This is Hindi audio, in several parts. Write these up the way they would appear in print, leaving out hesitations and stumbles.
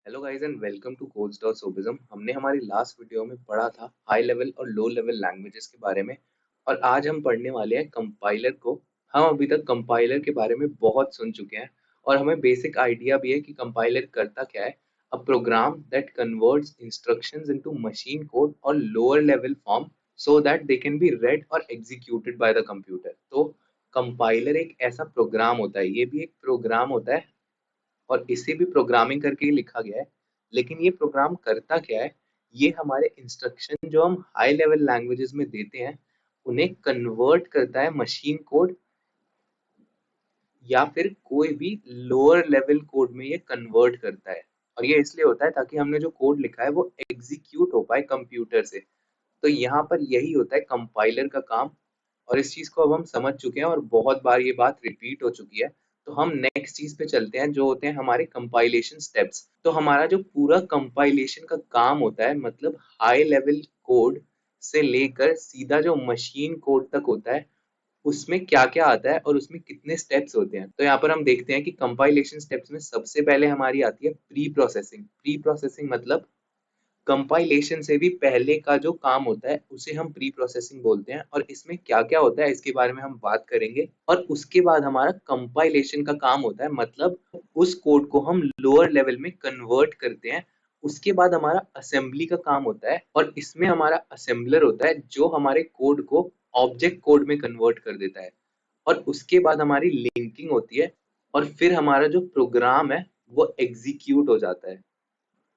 Hello guys and welcome to codes.sobism। हमने हमारी लास्ट वीडियो में पढ़ा था हाई लेवल और लो लेवल लैंग्वेजेस के बारे में और आज हम पढ़ने वाले हैं कंपाइलर को। हम अभी तक कंपाइलर के बारे में बहुत सुन चुके हैं और हमें बेसिक आइडिया भी है कि कंपाइलर करता क्या है। A program that converts instructions into machine code और lower level form so that they can be read और एग्जीक्यूटेड बाय द कंप्यूटर। तो कंपाइलर एक ऐसा प्रोग्राम होता है, ये भी एक प्रोग्राम होता है और इसे भी प्रोग्रामिंग करके ही लिखा गया है। लेकिन ये प्रोग्राम करता क्या है, ये हमारे इंस्ट्रक्शन जो हम हाई लेवल लैंग्वेजेस में देते हैं उन्हें कन्वर्ट करता है मशीन कोड या फिर कोई भी लोअर लेवल कोड में ये कन्वर्ट करता है। और ये इसलिए होता है ताकि हमने जो कोड लिखा है वो एग्जीक्यूट हो पाए कंप्यूटर से। तो यहाँ पर यही होता है कंपाइलर का काम। और इस चीज को अब हम समझ चुके हैं और बहुत बार ये बात रिपीट हो चुकी है। तो हम नेक्स्ट चीज पे चलते हैं जो होते हैं हमारे कंपाइलेशन स्टेप्स। तो हमारा जो पूरा कंपाइलेशन का काम होता है, मतलब हाई लेवल कोड से लेकर सीधा जो मशीन कोड तक होता है, उसमें क्या क्या आता है और उसमें कितने स्टेप्स होते हैं। तो यहाँ पर हम देखते हैं कि कंपाइलेशन स्टेप्स में सबसे पहले हमारी आती है प्री प्रोसेसिंग। प्री प्रोसेसिंग मतलब कंपाइलेशन से भी पहले का जो काम होता है उसे हम प्री प्रोसेसिंग बोलते हैं। और इसमें क्या क्या होता है इसके बारे में हम बात करेंगे। और उसके बाद हमारा कंपाइलेशन का काम होता है, मतलब उस कोड को हम लोअर लेवल में कन्वर्ट करते हैं। उसके बाद हमारा असेंबली का काम होता है और इसमें हमारा असेंबलर होता है जो हमारे कोड को ऑब्जेक्ट कोड में कन्वर्ट कर देता है। और उसके बाद हमारी लिंकिंग होती है और फिर हमारा जो प्रोग्राम है वो एग्जीक्यूट हो जाता है।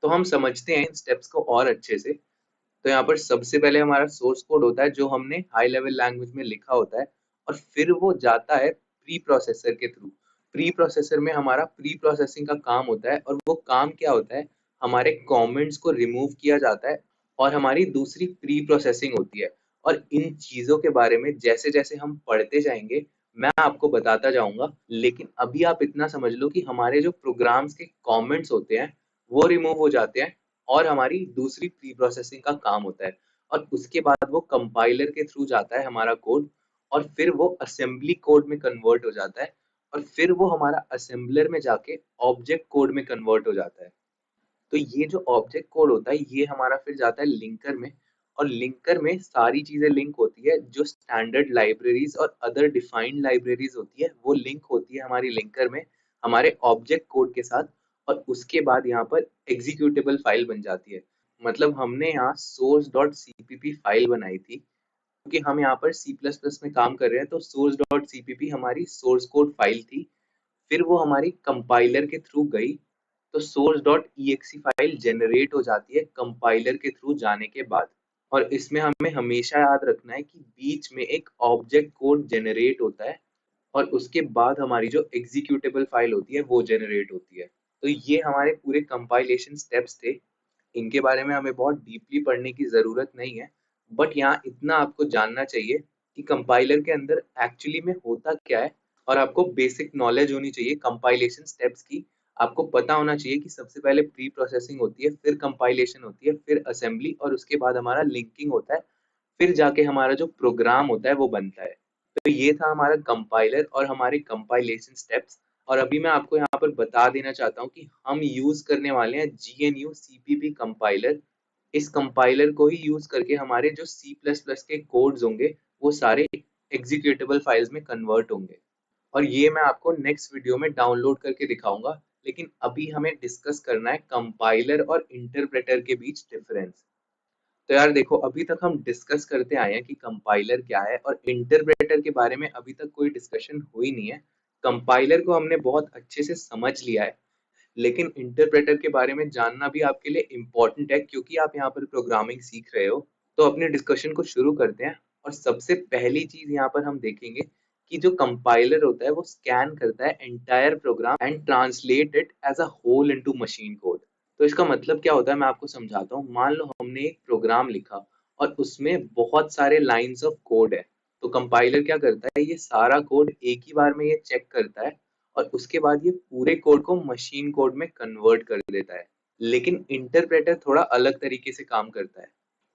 तो हम समझते हैं इन स्टेप्स को और अच्छे से। तो यहाँ पर सबसे पहले हमारा सोर्स कोड होता है जो हमने हाई लेवल लैंग्वेज में लिखा होता है और फिर वो जाता है प्री प्रोसेसर के थ्रू। प्री प्रोसेसर में हमारा प्री प्रोसेसिंग का काम होता है और वो काम क्या होता है, हमारे कमेंट्स को रिमूव किया जाता है और हमारी दूसरी प्री प्रोसेसिंग होती है। और इन चीजों के बारे में जैसे जैसे हम पढ़ते जाएंगे मैं आपको बताता जाऊंगा। लेकिन अभी आप इतना समझ लो कि हमारे जो प्रोग्राम्स के कमेंट्स होते हैं वो रिमूव हो जाते हैं और हमारी दूसरी प्री प्रोसेसिंग का काम होता है। और उसके बाद वो कंपाइलर के थ्रू जाता है हमारा कोड और फिर वो असेंबली कोड में कन्वर्ट हो जाता है और फिर वो हमारा असेंबलर में जाके ऑब्जेक्ट कोड में कन्वर्ट हो जाता है। तो ये जो ऑब्जेक्ट कोड होता है ये हमारा फिर जाता है लिंकर में। और लिंकर में सारी चीजें लिंक होती है, जो स्टैंडर्ड लाइब्रेरीज और अदर डिफाइंड लाइब्रेरीज होती है वो लिंक होती है हमारी लिंकर में हमारे ऑब्जेक्ट कोड के साथ। और उसके बाद यहाँ पर एग्जीक्यूटेबल फाइल बन जाती है। मतलब हमने यहाँ source डॉट सीपीपी फाइल बनाई थी क्योंकि हम यहाँ पर सी प्लस प्लस में काम कर रहे हैं। तो source डॉट सीपीपी हमारी सोर्स कोड फाइल थी, फिर वो हमारी कंपाइलर के थ्रू गई। तो source.exe फाइल जनरेट हो जाती है कंपाइलर के थ्रू जाने के बाद। और इसमें हमें हमेशा याद रखना है कि बीच में एक ऑब्जेक्ट कोड जनरेट होता है और उसके बाद हमारी जो एग्जीक्यूटेबल फाइल होती है वो जनरेट होती है। तो ये हमारे पूरे कंपाइलेशन स्टेप्स थे। इनके बारे में हमें बहुत डीपली पढ़ने की ज़रूरत नहीं है, बट यहाँ इतना आपको जानना चाहिए कि कंपाइलर के अंदर एक्चुअली में होता क्या है। और आपको बेसिक नॉलेज होनी चाहिए कंपाइलेशन स्टेप्स की। आपको पता होना चाहिए कि सबसे पहले प्री प्रोसेसिंग होती है, फिर कंपाइलेशन होती है, फिर असेंबली और उसके बाद हमारा लिंकिंग होता है, फिर जाके हमारा जो प्रोग्राम होता है वो बनता है। तो ये था हमारा कंपाइलर और हमारे कंपाइलेशन स्टेप्स। और अभी मैं आपको यहाँ पर बता देना चाहता हूँ कि हम यूज करने वाले हैं GNU CPP कंपाइलर। इस कंपाइलर को ही यूज करके हमारे जो C++ के कोड्स होंगे वो सारे एग्जीक्यूटेबल फाइल्स में कन्वर्ट होंगे। और ये मैं आपको नेक्स्ट वीडियो में डाउनलोड करके दिखाऊंगा। लेकिन अभी हमें डिस्कस करना है कंपाइलर और इंटरप्रेटर के बीच डिफरेंस। तो यार देखो, अभी तक हम डिस्कस करते आए हैं कि कंपाइलर क्या है और इंटरप्रेटर के बारे में अभी तक कोई डिस्कशन हुई नहीं है। कंपाइलर को हमने बहुत अच्छे से समझ लिया है, लेकिन इंटरप्रेटर के बारे में जानना भी आपके लिए इम्पोर्टेंट है क्योंकि आप यहाँ पर प्रोग्रामिंग सीख रहे हो। तो अपने डिस्कशन को शुरू करते हैं। और सबसे पहली चीज यहाँ पर हम देखेंगे कि जो कंपाइलर होता है वो स्कैन करता है entire program and translate it as a whole into machine code. तो इसका मतलब क्या होता है मैं आपको समझाता हूँ। मान लो हमने एक प्रोग्राम लिखा और उसमें बहुत सारे लाइंस ऑफ कोड है। तो कंपाइलर क्या करता है, ये सारा कोड एक ही बार में ये चेक करता है और उसके बाद ये पूरे कोड को मशीन कोड में कन्वर्ट कर देता है। लेकिन इंटरप्रेटर थोड़ा अलग तरीके से काम करता है।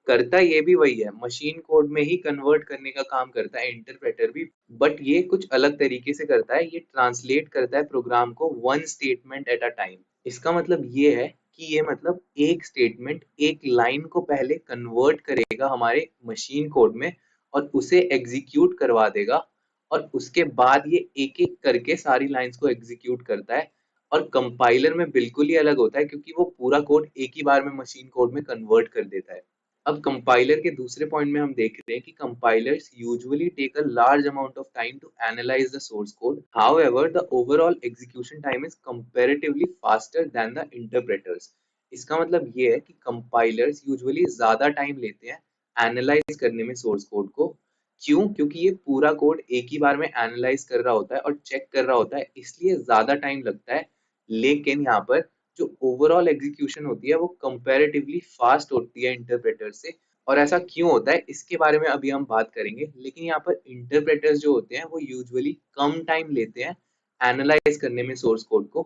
करता ये भी वही है, मशीन कोड में ही कन्वर्ट करने का काम करता है इंटरप्रेटर भी, बट ये कुछ अलग तरीके से करता है। ये ट्रांसलेट करता है प्रोग्राम को one statement at a time. इसका मतलब ये है कि ये मतलब एक स्टेटमेंट एक लाइन को पहले कन्वर्ट करेगा हमारे मशीन कोड में और उसे एग्जीक्यूट करवा देगा, और उसके बाद ये एक एक करके सारी लाइंस को एग्जीक्यूट करता है। और कंपाइलर में बिल्कुल ही अलग होता है, क्योंकि वो पूरा कोड एक ही बार में मशीन कोड में कन्वर्ट कर देता है। अब कंपाइलर के दूसरे पॉइंट में हम देख रहे हैं कि compilers usually take a large amount of time to analyse the source code. However the overall execution time is comparatively faster than the interpreters. इसका मतलब ये है कि कंपाइलर्स यूजुअली ज्यादा टाइम लेते हैं एनालाइज करने में सोर्स कोड को। क्यों? क्योंकि ये पूरा कोड एक ही बार में एनालाइज कर रहा होता है और चेक कर रहा होता है, इसलिए ज्यादा टाइम लगता है। लेकिन यहाँ पर जो ओवरऑल एग्जीक्यूशन होती है वो कंपैरेटिवली फास्ट होती है इंटरप्रेटर से। और ऐसा क्यों होता है इसके बारे में अभी हम बात करेंगे, लेकिन यहाँ पर इंटरप्रेटर्स जो होते हैं वो यूजुअली कम टाइम लेते हैं एनालाइज करने में सोर्स कोड को,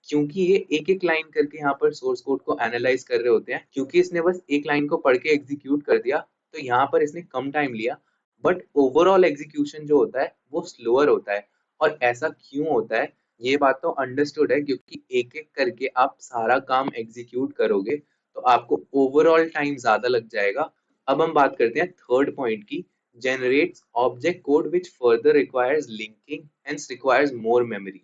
क्योंकि ये एक एक लाइन करके यहाँ पर सोर्स कोड को एनालाइज कर रहे होते हैं। क्योंकि इसने बस एक लाइन को पढ़ के एग्जीक्यूट कर दिया, तो यहाँ पर इसने कम टाइम लिया, बट ओवरऑल एग्जीक्यूशन जो होता है वो स्लोअर होता है। और ऐसा क्यों होता है, ये बात तो अंडरस्टूड है, क्योंकि एक एक करके आप सारा काम एग्जीक्यूट करोगे तो आपको ओवरऑल टाइम ज्यादा लग जाएगा। अब हम बात करते हैं थर्ड पॉइंट की, generates object code which further requires linking hence requires more memory।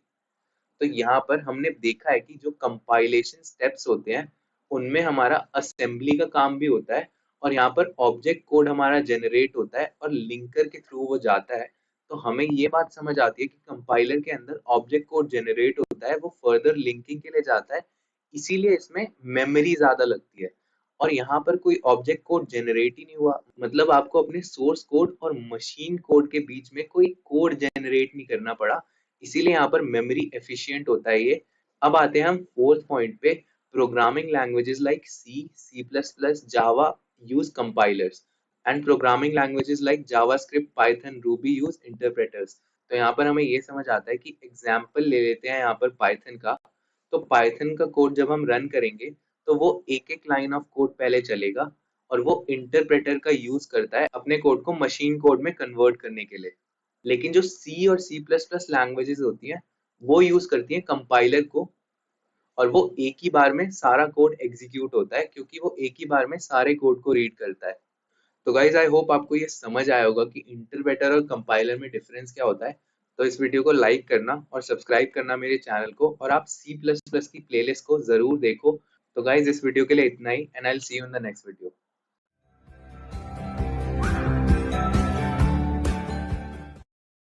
तो यहाँ पर हमने देखा है कि जो कंपाइलेशन स्टेप्स होते हैं उनमें हमारा असेंबली का काम भी होता है, और यहाँ पर ऑब्जेक्ट कोड हमारा जनरेट होता है और लिंकर के थ्रू वो जाता है। तो हमें ये बात समझ आती है कि कंपाइलर के अंदर ऑब्जेक्ट कोड जनरेट होता है, वो फर्दर लिंकिंग के लिए जाता है, इसीलिए इसमें मेमोरी ज्यादा लगती है। और यहाँ पर कोई ऑब्जेक्ट कोड जनरेट ही नहीं हुआ, मतलब आपको अपने सोर्स कोड और मशीन कोड के बीच में कोई कोड जनरेट नहीं करना पड़ा, इसीलिए यहाँ पर मेमोरी एफिशिएंट होता है ये। अब आते हैं हम फोर्थ पॉइंट पे, programming languages like C, C plus plus, Java use compilers and programming languages like JavaScript, Python, Ruby use interpreters. तो यहाँ पर हमें ये समझ आता है कि एग्जाम्पल ले लेते हैं यहाँ पर पाइथन का। तो पाइथन का कोड जब हम रन करेंगे तो वो एक एक लाइन ऑफ कोड पहले चलेगा, और वो इंटरप्रेटर का यूज करता है अपने कोड को मशीन कोड में कन्वर्ट करने के लिए। लेकिन जो सी और सी प्लस प्लस लैंग्वेजेस होती हैं वो यूज करती हैं कंपाइलर को, और वो एक ही बार में सारा कोड एग्जीक्यूट होता है, क्योंकि वो एक ही बार में सारे कोड को रीड करता है। तो गाइज आई होप आपको ये समझ आया होगा कि इंटरप्रेटर और कंपाइलर में डिफरेंस क्या होता है। तो इस वीडियो को लाइक करना और सब्सक्राइब करना मेरे चैनल को, और आप सी प्लस प्लस की प्लेलिस्ट को जरूर देखो। तो गाइज इस वीडियो के लिए इतना ही, and I will see you in the next video.